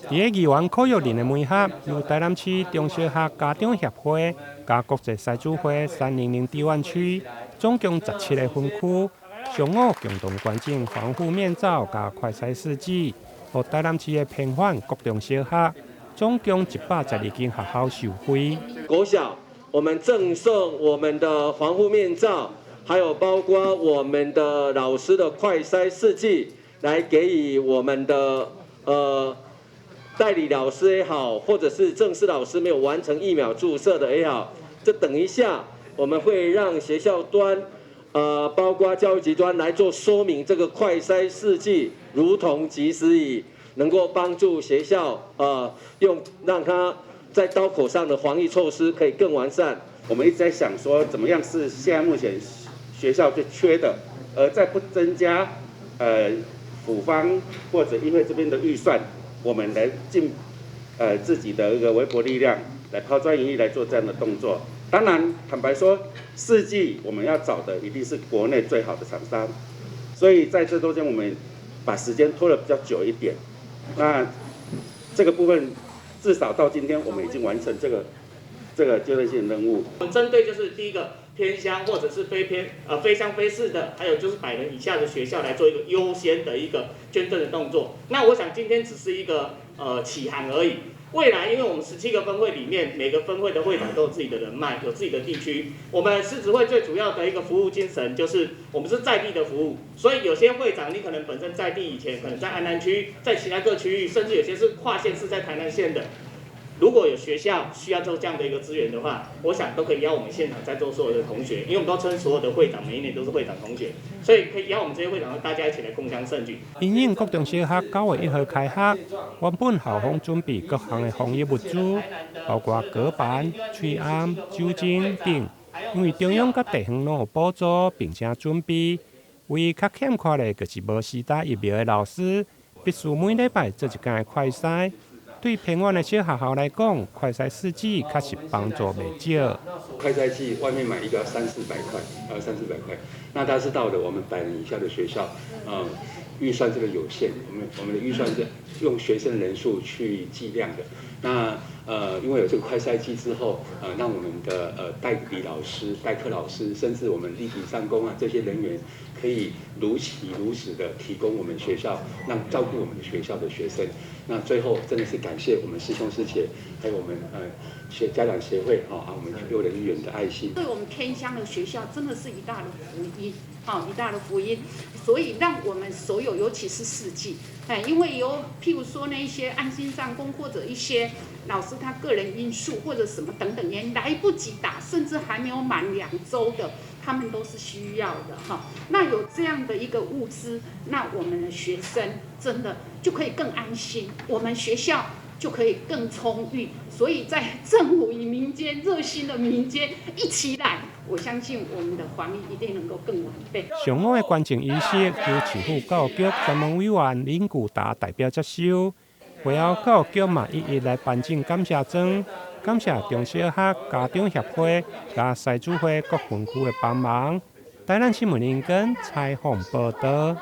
伫个议员柯玉玲的门下，由台南市中小学家长协会、加国际赛主会300地湾区，总共17个分区，相互共同关注防护面罩加快筛试剂，和台南市的偏远各中小学，总共112间学校受惠。国小，我们赠送我们的防护面罩，还有包括我们的老师的快筛试剂，来给予我们的代理老师也好，或者是正式老师没有完成疫苗注射的也好，这等一下我们会让学校端，包括教育局端来做说明，这个快筛试剂如同及时雨，能够帮助学校让它在刀口上的防疫措施可以更完善。我们一直在想说，怎么样是现在目前学校最缺的，在不增加辅方或者议会这边的预算。我们来尽自己的一个微薄力量，来抛砖引玉来做这样的动作。当然，坦白说，试剂我们要找的一定是国内最好的厂商，所以在这中间我们把时间拖得比较久一点。那这个部分至少到今天我们已经完成这个阶段性任务。我们针对就是第一个偏乡或者是非乡非市的，还有就是100人以下的学校来做一个优先的一个捐赠的动作。那我想今天只是一个起航而已。未来，因为我们17个分会里面，每个分会的会长都有自己的人脉，有自己的地区。我们狮子会最主要的一个服务精神就是我们是在地的服务，所以有些会长你可能本身在地，以前可能在安南区，在其他各区域，甚至有些是跨县市在台南县的。如果有学校需要做这样的一个资源的话，我想都可以邀我们现场在座所有的同学，因为我们都称所有的会长每一年都是会长同学，所以可以邀我们这些会长大家一起来共襄盛举。因应各中小学9月1号开学，原本校方准备各项的防疫物资，包括隔板、吹暗、酒精等，因为中央甲地方拢有补助，并且准备。唯一较欠缺的，就是无施打疫苗的老师，必须每礼拜做一天的快筛。对偏远的小学校来讲，快筛试剂确实帮助袂少。快筛剂外面买一个要300-400块，300-400块。那但是到了我们100人以下的学校，预算这个有限，我们的预算是用学生人数去计量的。那因为有这个快筛剂之后，让我们的代理老师、代课老师，甚至我们立体上工这些人员，可以如期如实的提供我们学校，让照顾我们学校的学生。那最后真的是感谢我们师兄师姐，还有我们家长协会我们幼儿园的爱心。对我们偏乡的学校真的是一大的福音，一大的福音。所以让我们所有，尤其是4季，因为有譬如说那一些安心上工或者一些老师他个人因素或者什么等等，也来不及打，甚至还没有满2周的，他们都是需要的那有这样的一个物资，那我们的学生真的就可以更安心，我们学校就可以更充裕。所以在政府与民间热心的民间一起来，我相信我们的防疫一定能够更完备。上午的关键仪式由市府教育局专门委员林古达代表接收，会后教育局嘛一一来颁奖感谢状，感谢中小学家长协会加赛主会各分区的帮忙。台南新闻林根采访报道。